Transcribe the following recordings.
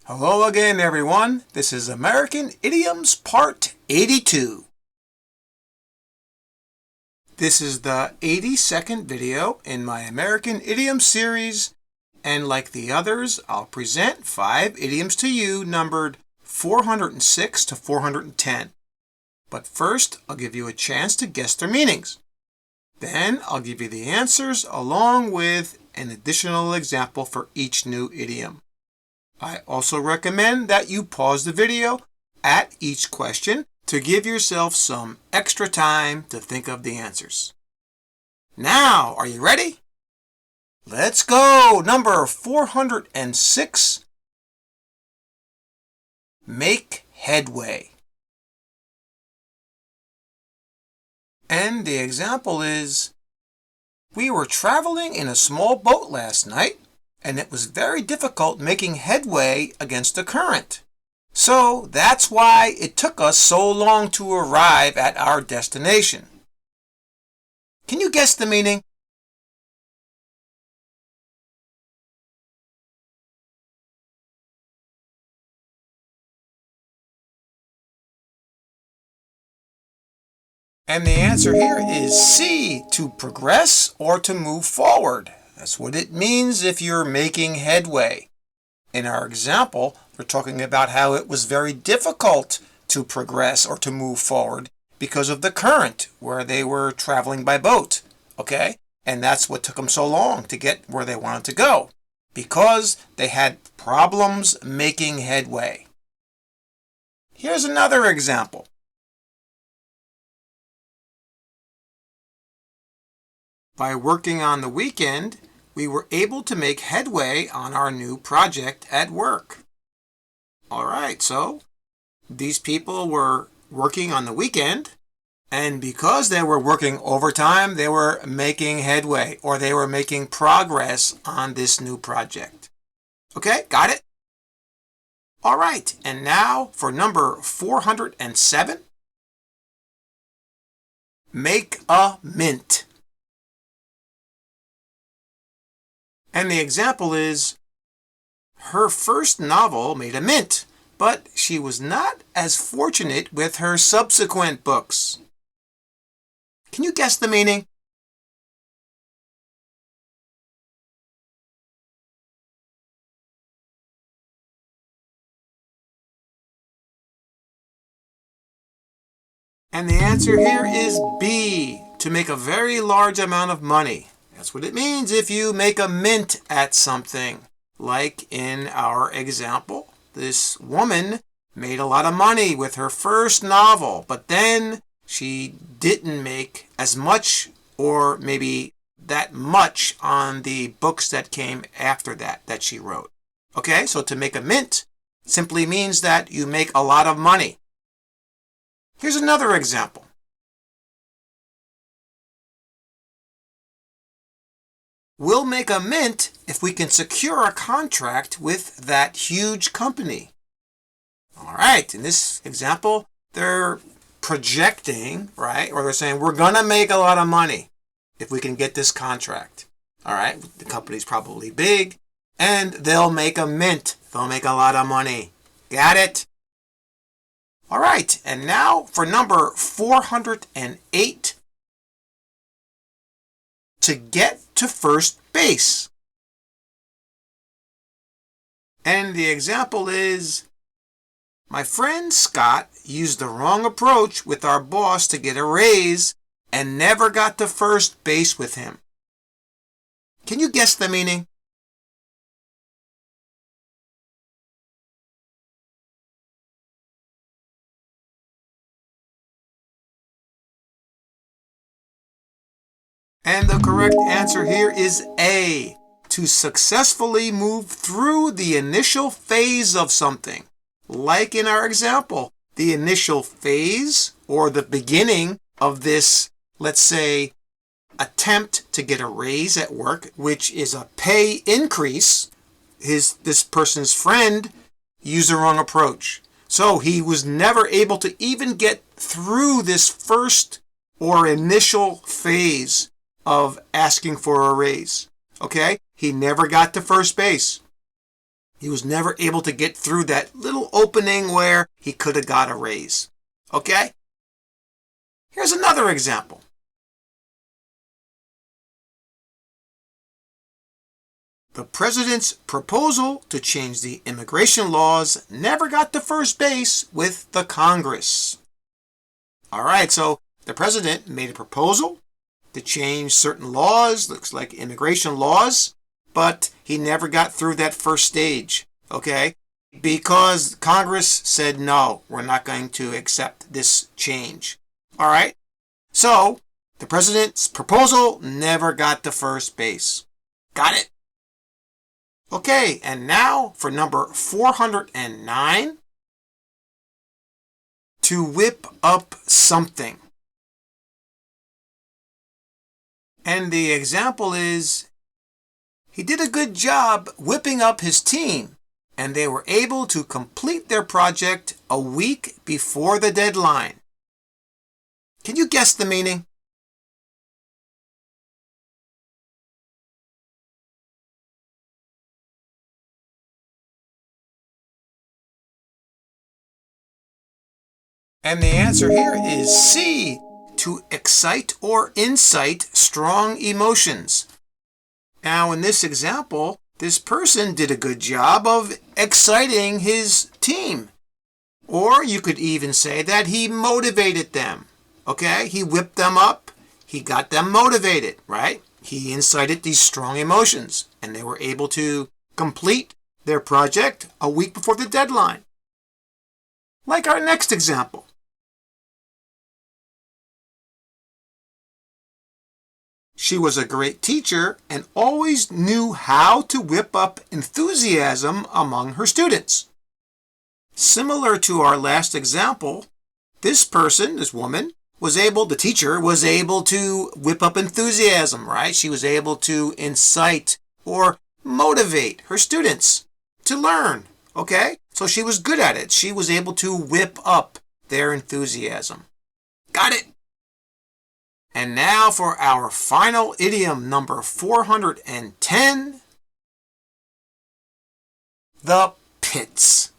Hello again, everyone. This is American Idioms Part 82. This is the 82nd video in my American Idioms series, and like the others, I'll present 5 idioms to you numbered 406 to 410. But first, I'll give you a chance to guess their meanings. Then I'll give you the answers along with an additional example for each new idiom. I also recommend that you pause the video at each question to give yourself some extra time to think of the answers. Now, are you ready? Let's go! Number 406. Make headway. And the example is, we were traveling in a small boat last night, and it was very difficult making headway against the current. So that's why it took us so long to arrive at our destination. Can you guess the meaning? And the answer here is C, to progress or to move forward. That's what it means if you're making headway. In our example, we're talking about how it was very difficult to progress or to move forward because of the current where they were traveling by boat. Okay? And that's what took them so long to get where they wanted to go, because they had problems making headway. Here's another example. By working on the weekend, we were able to make headway on our new project at work. All right, so these people were working on the weekend, and because they were working overtime, they were making headway, or they were making progress on this new project. Okay, got it? All right, and now for number 407. Make a mint. And the example is, her first novel made a mint, but she was not as fortunate with her subsequent books. Can you guess the meaning? And the answer here is B, to make a very large amount of money. That's what it means if you make a mint at something. Like in our example, this woman made a lot of money with her first novel, but then she didn't make as much, or maybe that much, on the books that came after that she wrote. Okay, so to make a mint simply means that you make a lot of money. Here's another example. We'll make a mint if we can secure a contract with that huge company. All right, in this example, they're projecting, right? Or they're saying, we're going to make a lot of money if we can get this contract. All right, the company's probably big, and they'll make a mint. They'll make a lot of money. Got it? All right, and now for number 408. To get to first base. And the example is, my friend Scott used the wrong approach with our boss to get a raise and never got to first base with him. Can you guess the meaning? And the correct answer here is A, to successfully move through the initial phase of something. Like in our example, the initial phase, or the beginning of this, let's say, attempt to get a raise at work, which is a pay increase. This person's friend used the wrong approach. So he was never able to even get through this first or initial phase of asking for a raise. Okay? He never got to first base. He was never able to get through that little opening where he could have got a raise. Okay? Here's another example. The president's proposal to change the immigration laws never got to first base with the Congress. All right, so the president made a proposal to change certain laws, looks like immigration laws, but he never got through that first stage, okay? Because Congress said, no, we're not going to accept this change. All right? So, the president's proposal never got to first base. Got it? Okay, and now for number 409. To whip up something. And the example is, he did a good job whipping up his team, and they were able to complete their project a week before the deadline. Can you guess the meaning? And the answer here is C, to excite or incite strong emotions. Now, in this example, this person did a good job of exciting his team. Or you could even say that he motivated them. Okay? He whipped them up. He got them motivated, right? He incited these strong emotions, and they were able to complete their project a week before the deadline. Like our next example. She was a great teacher and always knew how to whip up enthusiasm among her students. Similar to our last example, this woman, the teacher was able to whip up enthusiasm, right? She was able to incite or motivate her students to learn, okay? So she was good at it. She was able to whip up their enthusiasm. Got it? And now for our final idiom, number 410, the pits.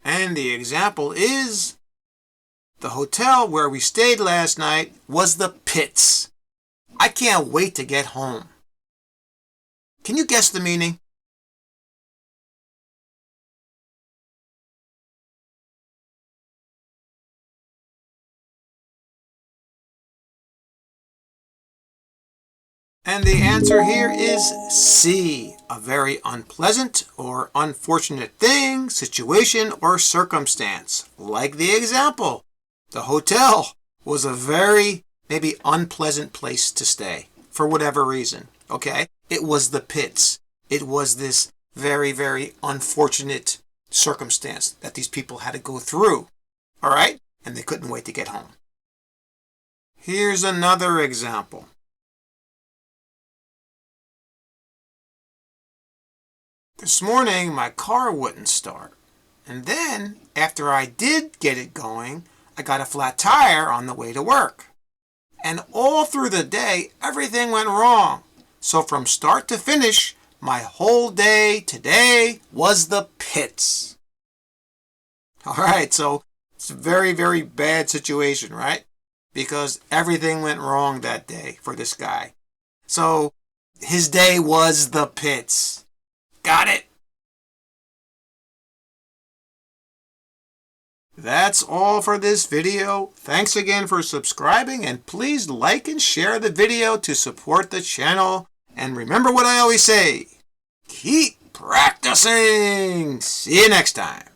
And the example is, the hotel where we stayed last night was the pits. I can't wait to get home. Can you guess the meaning? And the answer here is C, a very unpleasant or unfortunate thing, situation, or circumstance. Like the example, the hotel was a very maybe unpleasant place to stay for whatever reason, okay? It was the pits. It was this very, very unfortunate circumstance that these people had to go through, all right? And they couldn't wait to get home. Here's another example. This morning, my car wouldn't start. And then, after I did get it going, I got a flat tire on the way to work. And all through the day, everything went wrong. So from start to finish, my whole day today was the pits. All right, so it's a very, very bad situation, right? Because everything went wrong that day for this guy. So his day was the pits. Got it? That's all for this video. Thanks again for subscribing, and please like and share the video to support the channel. And remember what I always say, keep practicing. See you next time.